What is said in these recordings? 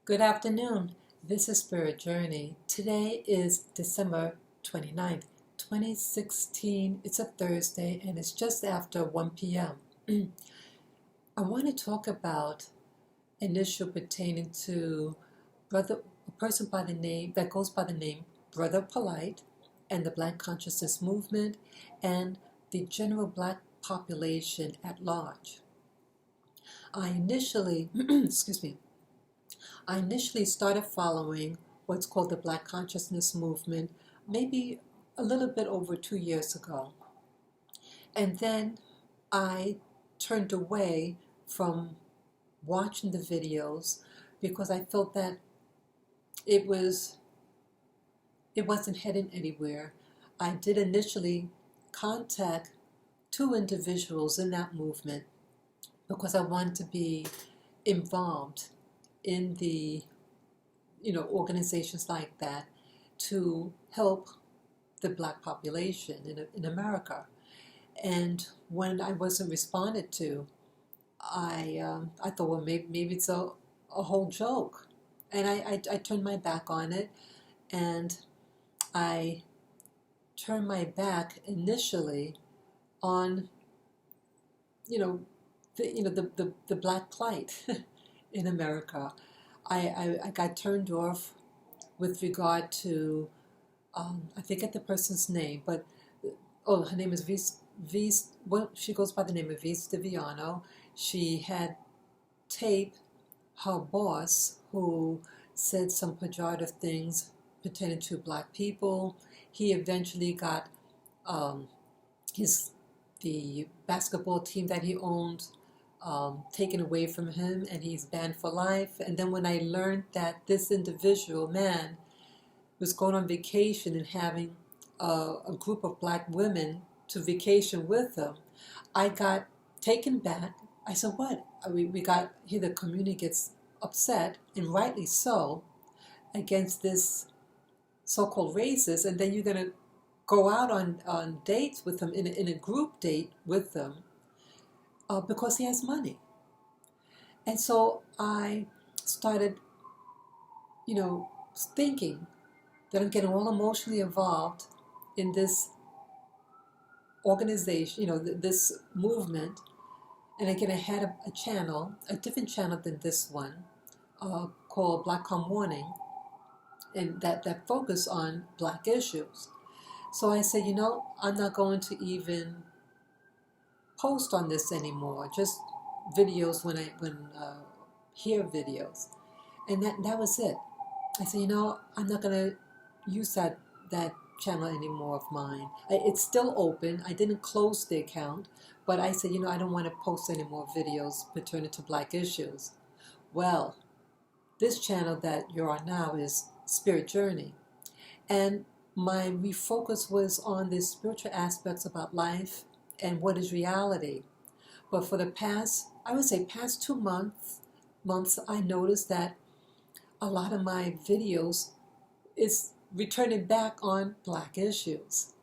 Good afternoon. This is Spirit Journey. Today is December 29th, 2016. It's a Thursday and it's just after 1 p.m. I want to talk about an issue pertaining to a person by the name that goes by the name Brother Polight and the Black Consciousness Movement and the general Black population at large. I initially, I initially started following what's called the Black Consciousness Movement maybe a little bit over 2 years ago. And then I turned away from watching the videos because I felt that it wasn't heading anywhere. I did initially contact two individuals in that movement because I wanted to be involved in the organizations like that to help the Black population in America. And when I wasn't responded to, I thought, well, maybe it's a whole joke. And I turned my back on it, and I turned my back initially on the Black plight in America. I got turned off with regard to I forget the person's name, but her name is she goes by the name of Vis Diviano. She had taped her boss, who said some pejorative things pertaining to Black people. He eventually got the basketball team that he owned taken away from him, and he's banned for life. And then when I learned that this individual man was going on vacation and having a group of Black women to vacation with him, I got taken back. I said, what? We got here, the community gets upset, and rightly so, against this so-called racist, and then you're going to go out on dates with them, in a group date with them, because he has money. And so I started, thinking that I'm getting all emotionally involved in this organization, this movement. And again, I had a channel, a different channel than this one, called Black Come Warning, and that focus on Black issues. So I said, I'm not going to even post on this anymore, just videos when hear videos. And that was it. I said, I'm not going to use that channel anymore of mine. It's still open. I didn't close the account, but I said, I don't want to post any more videos pertaining to Black issues. Well, this channel that you're on now is Spirit Journey. And my refocus was on the spiritual aspects about life and what is reality. But for the past 2 months, I noticed that a lot of my videos is returning back on Black issues.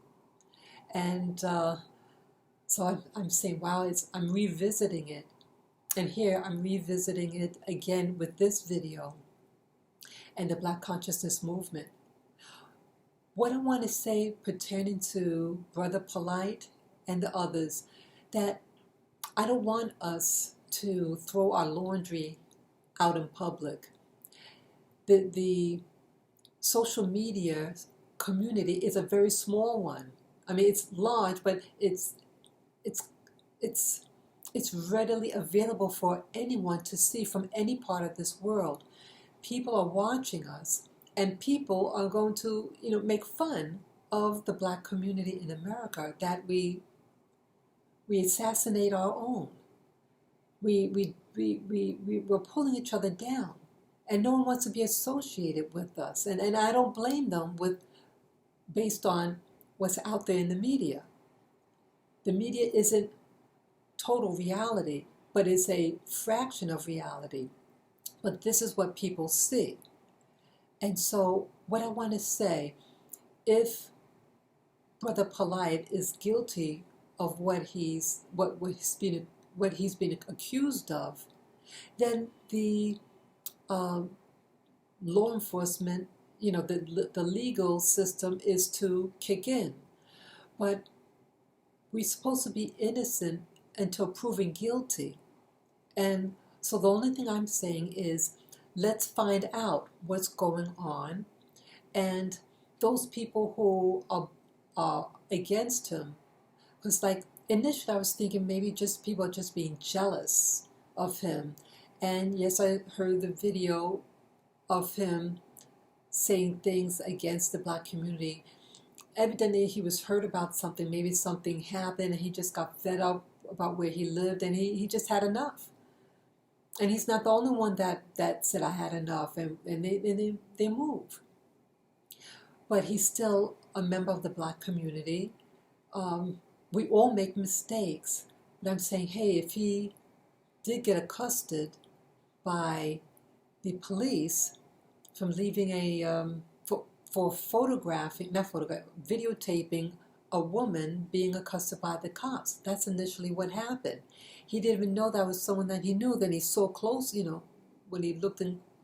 And so I'm saying, wow, I'm revisiting it. And here I'm revisiting it again with this video and the Black Consciousness Movement. What I want to say pertaining to Brother Polight and the others, that I don't want us to throw our laundry out in public. The social media community is a very small one. I mean, it's large, but it's readily available for anyone to see from any part of this world. People are watching us, and people are going to, make fun of the Black community in America, that we assassinate our own. We're pulling each other down, and no one wants to be associated with us. And I don't blame them based on what's out there in the media. The media isn't total reality, but it's a fraction of reality. But this is what people see. And so what I want to say, if Brother Polight is guilty of what he's been accused of, then the law enforcement, the legal system is to kick in. But we're supposed to be innocent until proven guilty. And so the only thing I'm saying is, let's find out what's going on. And those people who are against him, because like initially I was thinking maybe just people are just being jealous of him. And yes, I heard the video of him saying things against the Black community. Evidently he was hurt about something, maybe something happened and he just got fed up about where he lived, and he just had enough. And he's not the only one that said I had enough, and they move. But he's still a member of the Black community. We all make mistakes. But I'm saying, hey, if he did get accosted by the police from leaving for photographing, not photograph, videotaping a woman being accosted by the cops. That's initially what happened. He didn't even know that was someone that he knew. Then he saw close, when he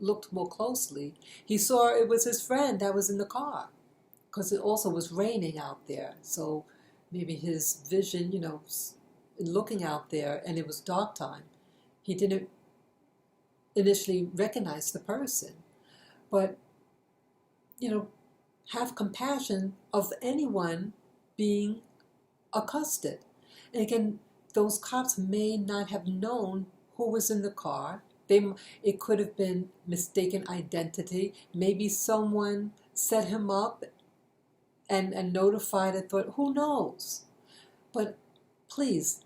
looked more closely, he saw it was his friend that was in the car, because it also was raining out there. So maybe his vision, looking out there, and it was dark time, he didn't initially recognize the person. But, have compassion of anyone being accosted. And again, those cops may not have known who was in the car. It could have been mistaken identity. Maybe someone set him up and notified it. Thought, who knows? But please,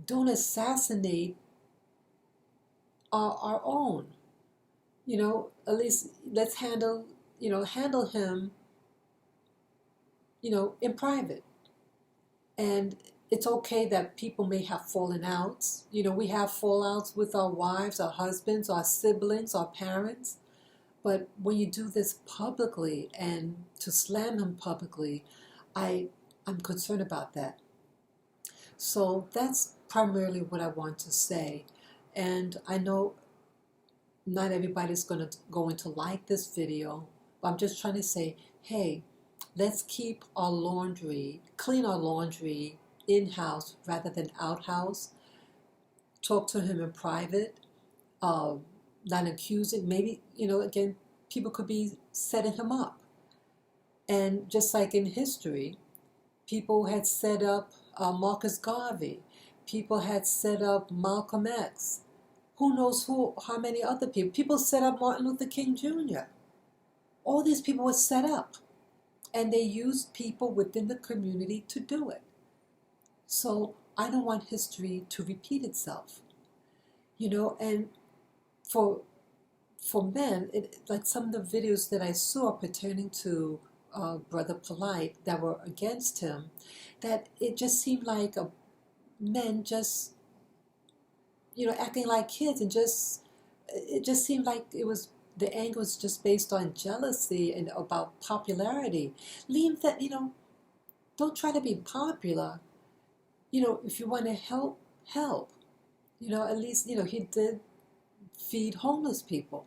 don't assassinate our own. At least let's handle him, in private. And it's okay that people may have fallen outs. We have fallouts with our wives, our husbands, our siblings, our parents. But when you do this publicly and to slam him publicly, I'm concerned about that. So that's primarily what I want to say. And I know not everybody's going to like this video, but I'm just trying to say, hey, let's keep clean our laundry in-house rather than out-house. Talk to him in private, not accusing. Maybe, again, people could be setting him up. And just like in history, people had set up Marcus Garvey. People had set up Malcolm X. Who knows how many other people. People set up Martin Luther King Jr. All these people were set up. And they used people within the community to do it. So I don't want history to repeat itself. And for men, like some of the videos that I saw pertaining to Brother Polight that were against him, that it just seemed like men just, acting like kids, and it just seemed like the anger was just based on jealousy and about popularity. Leave that, don't try to be popular. If you want to help. At least, he did feed homeless people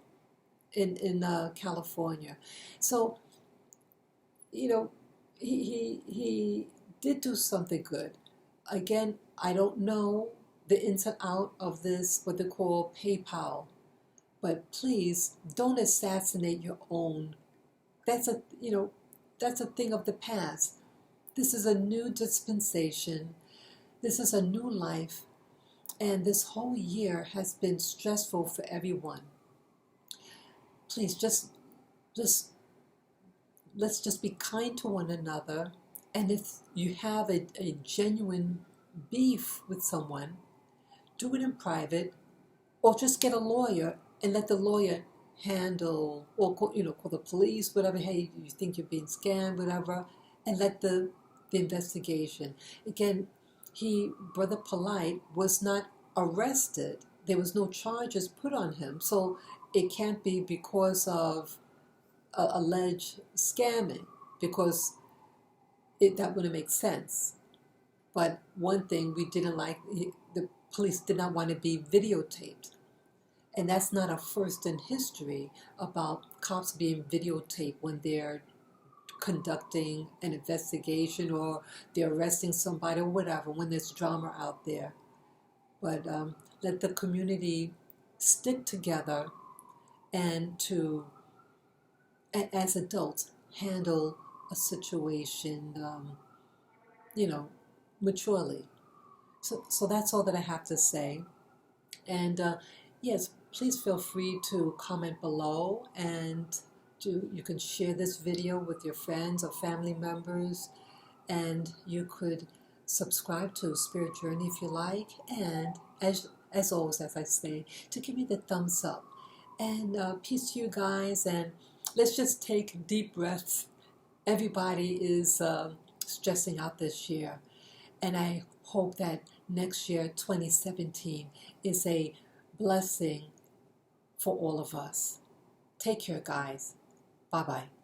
in California. So, he did do something good. Again, I don't know the ins and out of this, what they call PayPal. But please don't assassinate your own. That's a thing of the past. This is a new dispensation. This is a new life. And this whole year has been stressful for everyone. Please let's just be kind to one another. And if you have a genuine beef with someone, do it in private, or just get a lawyer and let the lawyer handle, or call the police, whatever. Hey, you think you're being scammed, whatever, and let the investigation. Again, Brother Polight was not arrested. There was no charges put on him, so it can't be because of alleged scamming, because that wouldn't make sense. But one thing we didn't like, the police did not want to be videotaped. And that's not a first in history about cops being videotaped when they're conducting an investigation or they're arresting somebody or whatever, when there's drama out there. But let the community stick together and to, as adults, handle a situation, you know, maturely. So that's all that I have to say. And yes, please feel free to comment below, and you can share this video with your friends or family members, and you could subscribe to Spirit Journey if you like, and as always, as I say, to give me the thumbs up. And peace to you guys, and let's just take deep breaths. Everybody is stressing out this year, and I hope that next year, 2017, is a blessing for all of us. Take care, guys. Bye-bye.